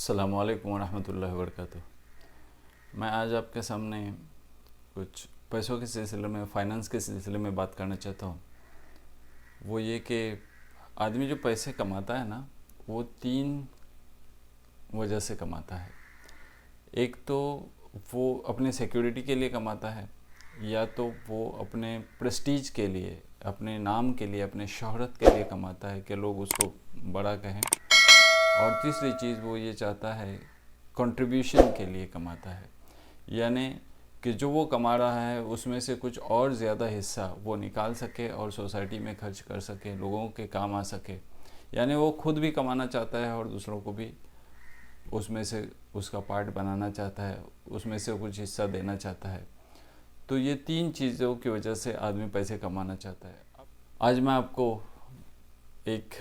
अस्सलामु अलैकुम वरहमतुल्लाहि वबरकातुह। मैं आज आपके सामने कुछ पैसों के सिलसिले में, फ़ाइनेंस के सिलसिले में बात करना चाहता हूँ। वो ये कि आदमी जो पैसे कमाता है ना, वो तीन वजह से कमाता है। एक तो वो अपने सिक्योरिटी के लिए कमाता है, या तो वो अपने प्रेस्टीज के लिए, अपने नाम के लिए, अपने शोहरत के लिए कमाता है कि लोग उसको बड़ा कहें। और तीसरी चीज़ वो ये चाहता है, कंट्रीब्यूशन के लिए कमाता है, यानी कि जो वो कमा रहा है उसमें से कुछ और ज़्यादा हिस्सा वो निकाल सके और सोसाइटी में खर्च कर सके, लोगों के काम आ सके। यानी वो खुद भी कमाना चाहता है और दूसरों को भी उसमें से उसका पार्ट बनाना चाहता है, उसमें से कुछ हिस्सा देना चाहता है। तो ये तीन चीज़ों की वजह से आदमी पैसे कमाना चाहता है। आज मैं आपको एक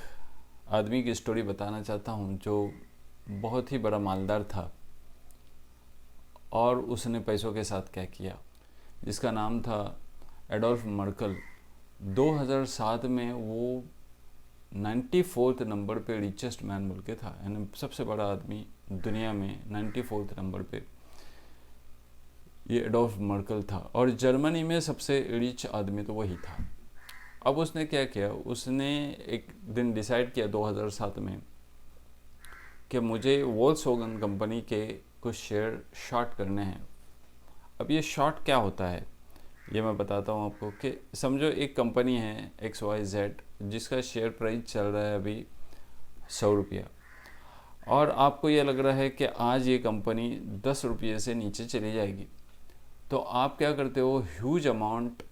आदमी की स्टोरी बताना चाहता हूँ जो बहुत ही बड़ा मालदार था और उसने पैसों के साथ क्या किया, जिसका नाम था एडोल्फ मर्कल। 2007 में वो 94th नंबर पे रिचेस्ट मैन बोल के था, यानी सबसे बड़ा आदमी दुनिया में 94th नंबर पे ये एडोल्फ मर्कल था। और जर्मनी में सबसे रिच आदमी तो वही था। अब उसने क्या किया, उसने एक दिन डिसाइड किया 2007 में कि मुझे वोल्क्सवैगन कंपनी के कुछ शेयर शॉर्ट करने हैं। अब ये शॉर्ट क्या होता है ये मैं बताता हूँ आपको। कि समझो एक कंपनी है XYZ जिसका शेयर प्राइस चल रहा है अभी 100 रुपया, और आपको ये लग रहा है कि आज ये कंपनी 10 रुपये से नीचे चली जाएगी। तो आप क्या करते हो, ह्यूज अमाउंट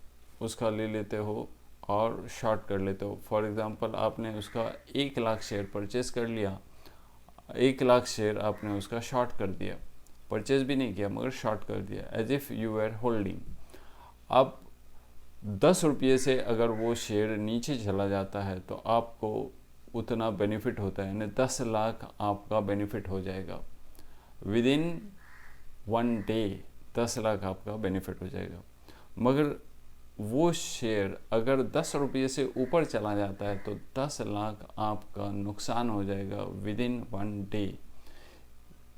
उसका ले लेते हो और शॉर्ट कर लेते हो। फॉर एग्ज़ाम्पल आपने उसका 1 लाख शेयर परचेज़ कर लिया, 1 लाख शेयर आपने उसका शॉर्ट कर दिया, परचेज भी नहीं किया मगर शॉर्ट कर दिया, as if you are holding. अब 10 रुपये से अगर वो शेयर नीचे चला जाता है तो आपको उतना बेनिफिट होता है, यानी 10 लाख आपका बेनिफिट हो जाएगा विद इन 1 डे। 10 लाख आपका बेनिफिट हो जाएगा। मगर वो शेयर अगर 10 रुपये से ऊपर चला जाता है तो 10 लाख आपका नुकसान हो जाएगा विद इन 1 डे।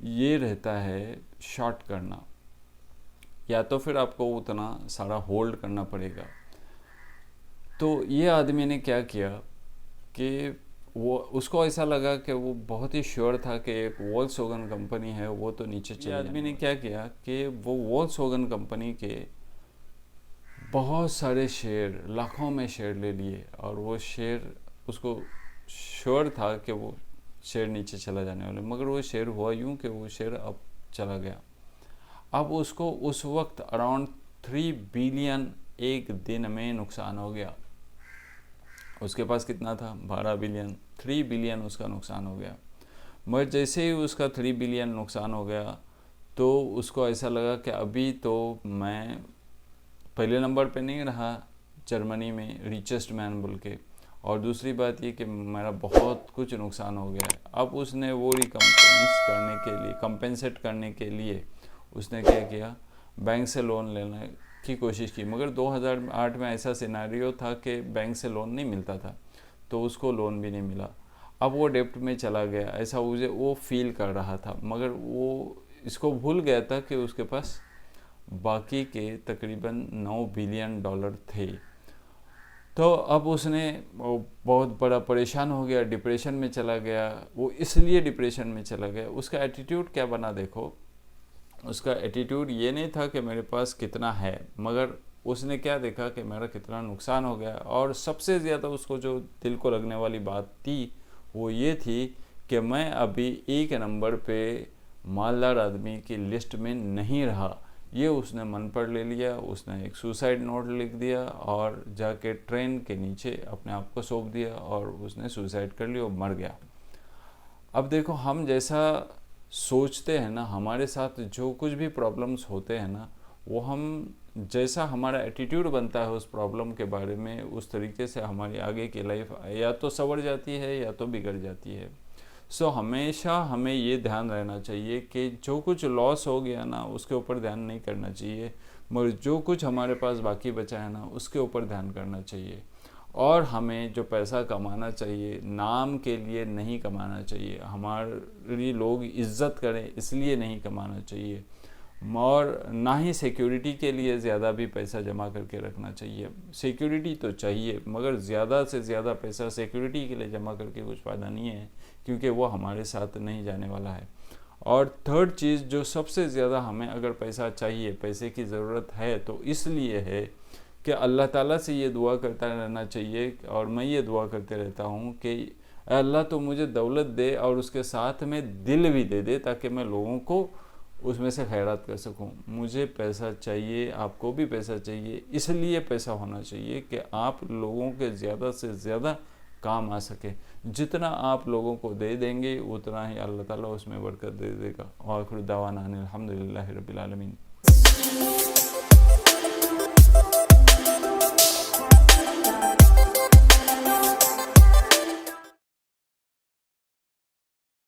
ये रहता है शॉर्ट करना, या तो फिर आपको उतना सारा होल्ड करना पड़ेगा। तो ये आदमी ने क्या किया कि वो उसको ऐसा लगा कि वो बहुत ही श्योर था कि एक वोल्क्सवैगन कंपनी है वो तो नीचे चली जाएगी। आदमी ने क्या किया कि वो वोल्क्सवैगन कंपनी के बहुत सारे शेयर, लाखों में शेयर ले लिए, और वो शेयर उसको श्योर था कि वो शेयर नीचे चला जाने वाले, मगर वो शेयर हुआ यूँ कि वो शेयर अब चला गया। अब उसको उस वक्त अराउंड 3 बिलियन एक दिन में नुकसान हो गया। उसके पास कितना था, 12 बिलियन, 3 बिलियन उसका नुकसान हो गया। मगर जैसे ही उसका 3 बिलियन नुकसान हो गया तो उसको ऐसा लगा कि अभी तो मैं पहले नंबर पे नहीं रहा जर्मनी में रिचेस्ट मैन बोल के, और दूसरी बात ये कि मेरा बहुत कुछ नुकसान हो गया है। अब उसने वो कंपेंसेट करने के लिए उसने क्या किया, बैंक से लोन लेने की कोशिश की। मगर 2008 में ऐसा सिनारियो था कि बैंक से लोन नहीं मिलता था, तो उसको लोन भी नहीं मिला। अब वो डेप्ट में चला गया, ऐसा वो फील कर रहा था। मगर वो इसको भूल गया था कि उसके पास बाकी के तकरीबन 9 बिलियन डॉलर थे। तो अब उसने बहुत बड़ा परेशान हो गया, डिप्रेशन में चला गया। वो इसलिए डिप्रेशन में चला गया, उसका एटीट्यूड क्या बना देखो। उसका एटीट्यूड ये नहीं था कि मेरे पास कितना है, मगर उसने क्या देखा कि मेरा कितना नुकसान हो गया। और सबसे ज़्यादा उसको जो दिल को लगने वाली बात थी वो ये थी कि मैं अभी 1 नंबर पे मालदार आदमी की लिस्ट में नहीं रहा। ये उसने मन पर ले लिया। उसने एक सुसाइड नोट लिख दिया और जाके ट्रेन के नीचे अपने आप को सौंप दिया, और उसने सुसाइड कर लिया और मर गया। अब देखो, हम जैसा सोचते हैं ना, हमारे साथ जो कुछ भी प्रॉब्लम्स होते हैं ना, वो हम जैसा हमारा एटीट्यूड बनता है उस प्रॉब्लम के बारे में, उस तरीके से हमारी आगे की लाइफ या तो संवर जाती है या तो बिगड़ जाती है। सो हमेशा हमें ये ध्यान रहना चाहिए कि जो कुछ लॉस हो गया ना उसके ऊपर ध्यान नहीं करना चाहिए, मगर जो कुछ हमारे पास बाकी बचा है ना उसके ऊपर ध्यान करना चाहिए। और हमें जो पैसा कमाना चाहिए नाम के लिए नहीं कमाना चाहिए, हमारी लोग इज्जत करें इसलिए नहीं कमाना चाहिए, और ना ही सिक्योरिटी के लिए ज़्यादा भी पैसा जमा करके रखना चाहिए। सिक्योरिटी तो चाहिए मगर ज़्यादा से ज़्यादा पैसा सिक्योरिटी के लिए जमा करके कुछ फ़ायदा नहीं है, क्योंकि वो हमारे साथ नहीं जाने वाला है। और थर्ड चीज़ जो सबसे ज़्यादा हमें अगर पैसा चाहिए, पैसे की ज़रूरत है, तो इसलिए है कि अल्लाह ताला से ये दुआ करता रहना चाहिए, और मैं ये दुआ करते रहता हूँ कि अल्लाह तो मुझे दौलत दे और उसके साथ में दिल भी दे दे, ताकि मैं लोगों को उसमें से खैरात कर सकूं। मुझे पैसा चाहिए, आपको भी पैसा चाहिए, इसलिए पैसा होना चाहिए कि आप लोगों के ज़्यादा से ज़्यादा काम आ सके। जितना आप लोगों को दे देंगे उतना ही अल्लाह ताला उसमें बरकत दे देगा। और आखिर दावाना अनिल हम्दुलिल्लाहि रब्बिल आलमीन।